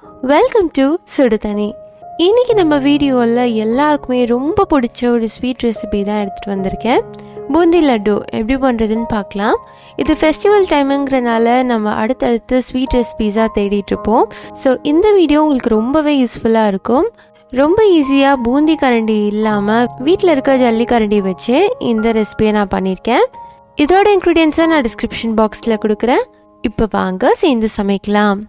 Welcome to சுடு தண்ணி. இன்றைக்கி நம்ம வீடியோவில் எல்லாருக்குமே ரொம்ப பிடிச்ச ஒரு ஸ்வீட் ரெசிபி தான் எடுத்துகிட்டு வந்திருக்கேன். பூந்தி லட்டு எப்படி பண்ணுறதுன்னு பார்க்கலாம். இது ஃபெஸ்டிவல் டைமுங்கிறனால நம்ம அடுத்தடுத்து ஸ்வீட் ரெசிபீஸாக தேடிட்டுருப்போம். ஸோ இந்த வீடியோ உங்களுக்கு ரொம்பவே யூஸ்ஃபுல்லாக இருக்கும். ரொம்ப ஈஸியாக பூந்தி கரண்டி இல்லாமல் வீட்டில் இருக்க ஜல்லி கரண்டி வச்சு இந்த ரெசிபியை நான் பண்ணியிருக்கேன். இதோட இன்க்ரீடியன்ஸை நான் டிஸ்கிரிப்ஷன் பாக்ஸில் கொடுக்குறேன். இப்போ வாங்க சேர்ந்து சமைக்கலாம்.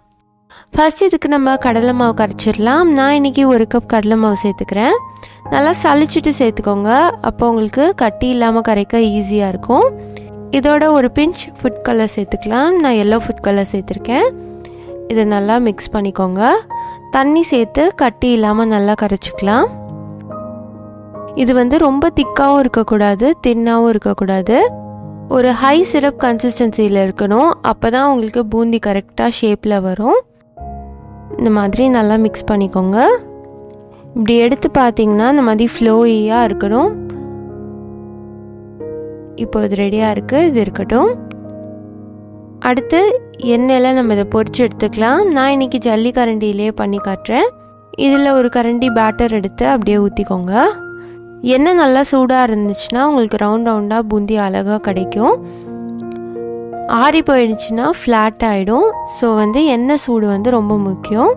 ஃபர்ஸ்ட் இதுக்கு நம்ம கடலை மாவு கரைச்சிடலாம். நான் இன்றைக்கி 1 கப் கடலை மாவு சேர்த்துக்கிறேன். நல்லா சளிச்சிட்டு சேர்த்துக்கோங்க, அப்போ உங்களுக்கு கட்டி இல்லாமல் கரைக்க ஈஸியாக இருக்கும். இதோட ஒரு பிஞ்ச் ஃபுட் கலர் சேர்த்துக்கலாம். நான் எல்லோ ஃபுட் கலர் சேர்த்துருக்கேன். இதை நல்லா மிக்ஸ் பண்ணிக்கோங்க. தண்ணி சேர்த்து கட்டி இல்லாமல் நல்லா கரைச்சிக்கலாம். இது ரொம்ப திக்காகவும் இருக்கக்கூடாது, தின்னாகவும் இருக்கக்கூடாது. ஒரு ஹை சிரப் கன்சிஸ்டன்சியில் இருக்கணும். அப்போ தான் உங்களுக்கு பூந்தி கரெக்டாக ஷேப்பில் வரும். இந்த மாதிரி நல்லா மிக்ஸ் பண்ணிக்கோங்க. இப்படி எடுத்து பார்த்தீங்கன்னா இந்த மாதிரி ஃப்ளோயியாக இருக்கணும். இப்போ இது ரெடியாக இருக்குது, இது இருக்கட்டும். அடுத்து எண்ணெயில் நம்ம இதை பொரிச்சு எடுத்துக்கலாம். நான் இன்றைக்கி ஜல்லி கரண்டியிலே பண்ணி காட்டுறேன். இதில் ஒரு கரண்டி பேட்டர் எடுத்து அப்படியே ஊற்றிக்கோங்க. எண்ணெய் நல்லா சூடாக இருந்துச்சுன்னா உங்களுக்கு ரவுண்ட் ரவுண்டாக பூந்தி அழகாக கிடைக்கும். ஆறி போயிடுச்சுன்னா ஃப்ளாட் ஆகிடும். ஸோ எண்ணெய் சூடு ரொம்ப முக்கியம்.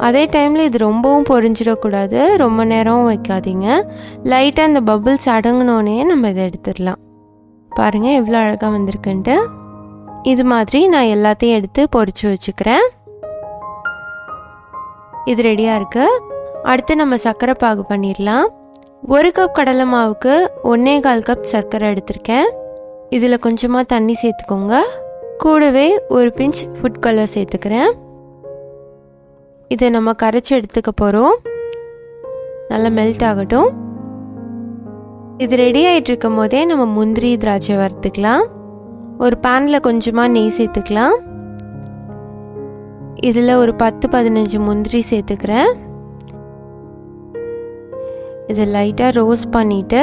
அதே டைமில் இது ரொம்பவும் பொரிஞ்சிடக்கூடாது, ரொம்ப நேரம் வைக்காதீங்க. லைட்டாக இந்த பபிள்ஸ் அடங்கினோடனே நம்ம இதை எடுத்துடலாம். பாருங்கள் எவ்வளோ அழகாக வந்திருக்குன்ட்டு. இது மாதிரி நான் எல்லாத்தையும் எடுத்து பொரிச்சு வச்சுக்கிறேன். இது ரெடியாக இருக்குது. அடுத்து நம்ம சர்க்கரை பாகு பண்ணிடலாம். 1 கப் கடலை மாவுக்கு 1.25 கப் சர்க்கரை எடுத்திருக்கேன். இதில் கொஞ்சமாக தண்ணி சேர்த்துக்கோங்க. கூடவே ஒரு பிஞ்ச் ஃபுட் கலர் சேர்த்துக்கிறேன். இதை நம்ம கரைச்சி எடுத்துக்க போகிறோம். நல்லா மெல்ட் ஆகட்டும். இது ரெடி ஆகிட்டு இருக்கும் போதே நம்ம முந்திரி திராட்சை வறுத்துக்கலாம். ஒரு பேனில் கொஞ்சமாக நெய் சேர்த்துக்கலாம். இதில் ஒரு 10-15 முந்திரி சேர்த்துக்கிறேன். இதை லைட்டாக ரோஸ்ட் பண்ணிவிட்டு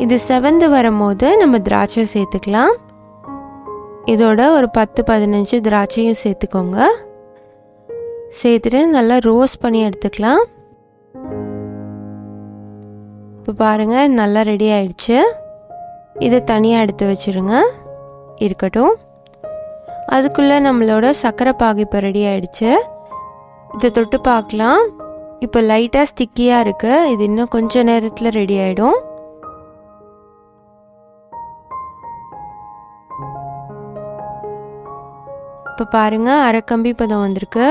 இது செவந்து வரும்போது நம்ம திராட்சை சேர்த்துக்கலாம். இதோட ஒரு 10-15 திராட்சையும் சேர்த்துக்கோங்க. சேர்த்துட்டு நல்லா ரோஸ்ட் பண்ணி எடுத்துக்கலாம். இப்போ பாருங்கள் நல்லா ரெடி ஆயிடுச்சு. இதை தனியாக எடுத்து வச்சுருங்க, இருக்கட்டும். அதுக்குள்ளே நம்மளோட சர்க்கரை பாகு இப்போ ரெடி ஆயிடுச்சு. இதை தொட்டு பார்க்கலாம். இப்போ லைட்டாக ஸ்டிக்கியாக இருக்குது. இது இன்னும் கொஞ்சம் நேரத்தில் ரெடி ஆகிடும். இப்போ பாருங்கள் அரைக்கம்பி பதம் வந்திருக்கு.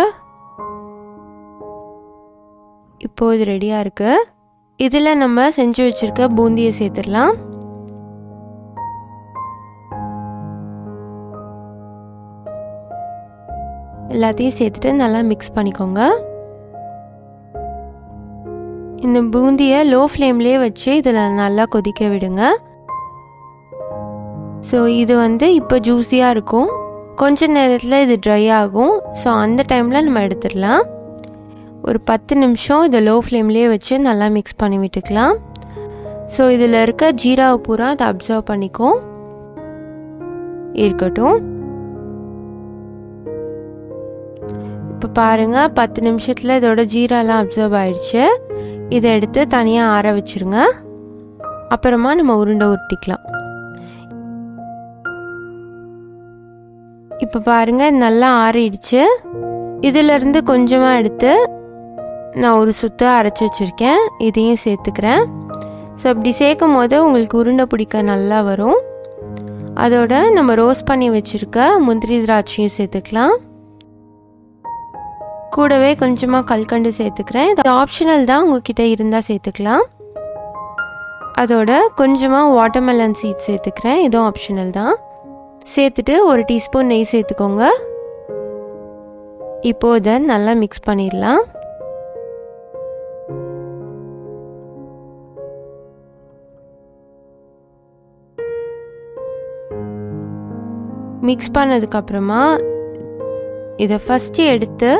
இப்போ இது ரெடியாக இருக்குது. இதில் நம்ம செஞ்சு வச்சுருக்க பூந்தியை சேர்த்துடலாம். எல்லாத்தையும் சேர்த்துட்டு நல்லா மிக்ஸ் பண்ணிக்கோங்க. இந்த பூந்தியை லோ ஃப்ளேம்லேயே வச்சு இதில் நல்லா கொதிக்க விடுங்க. ஸோ இது இப்போ ஜூஸியாக இருக்கும். கொஞ்ச நேரத்தில் இது ட்ரை ஆகும். ஸோ அந்த டைமில் நம்ம எடுத்துடலாம். ஒரு 10 நிமிஷம் இதை லோ ஃப்ளேம்லேயே வச்சு நல்லா மிக்ஸ் பண்ணி விட்டுக்கலாம். ஸோ இதில் இருக்க ஜீராவை பூரா அதை அப்சர்வ் பண்ணிக்கும், இருக்கட்டும். இப்போ பாருங்கள் 10 நிமிஷத்தில் இதோட ஜீராலாம் அப்சர்வ் ஆயிடுச்சு. இதை எடுத்து தனியாக ஆற வச்சுருங்க. அப்புறமா நம்ம உருண்டை உருட்டிக்கலாம். இப்போ பாருங்கள் நல்லா ஆறிடுச்சு. இதிலிருந்து கொஞ்சமாக எடுத்து நான் ஒரு சுத்த அரைச்சி வச்சுருக்கேன். இதையும் சேர்த்துக்கிறேன். ஸோ அப்படி சேர்க்கும் போது உங்களுக்கு உருண்டை பிடிக்க நல்லா வரும். அதோட நம்ம ரோஸ்ட் பண்ணி வச்சுருக்க முந்திரி திராட்சையும் சேர்த்துக்கலாம். கூடவே கொஞ்சமாக கல்கண்டு சேர்த்துக்கிறேன். இது ஆப்ஷனல் தான், உங்ககிட்ட இருந்தால் சேர்த்துக்கலாம். அதோட கொஞ்சமாக வாட்டர்மெலன் சீட் சேர்த்துக்கிறேன். இதுவும் ஆப்ஷனல் தான். சேர்த்துட்டு 1 டீஸ்பூன் நெய் சேர்த்துக்கோங்க. இப்போ இதை நல்லா மிக்ஸ் பண்ணிடலாம். மிக்ஸ் பண்ணதுக்கப்புறமா இதை ஃபஸ்ட்டு எடுத்து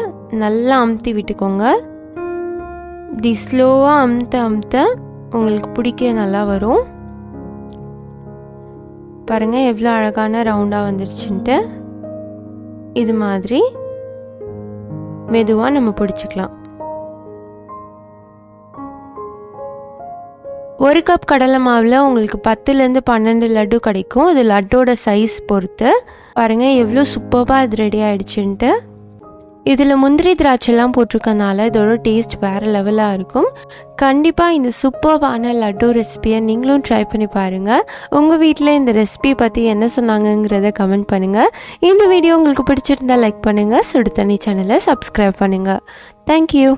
நல்லா அமுத்தி விட்டுக்கோங்க. இப்படி ஸ்லோவாக அமுத்த உங்களுக்கு பிடிக்க நல்லா வரும். பாருங்கள் எவ்வளோ அழகான ரவுண்டாக வந்துருச்சுன்ட்டு. இது மாதிரி மெதுவாக நம்ம பிடிச்சிக்கலாம். 1 கப் கடலை மாவில் உங்களுக்கு 10லேருந்து 12 லட்டு கிடைக்கும். இது லட்டோட சைஸ் பொறுத்து. பாருங்கள் எவ்வளோ சூப்பராக இது ரெடி ஆகிடுச்சுன்ட்டு. இதில் முந்திரி திராட்சைலாம் போட்டிருக்கனால இதோட டேஸ்ட் வேறு லெவலாக இருக்கும். கண்டிப்பாக இந்த சூப்பரான லட்டு ரெசிபியை நீங்களும் ட்ரை பண்ணி பாருங்கள். உங்கள் வீட்டில் இந்த ரெசிபி பற்றி என்ன சொன்னாங்கங்கிறத கமெண்ட் பண்ணுங்கள். இந்த வீடியோ உங்களுக்கு பிடிச்சிருந்தால் லைக் பண்ணுங்கள். சுடு தண்ணி சேனலை சப்ஸ்கிரைப் பண்ணுங்கள். தேங்க்யூ.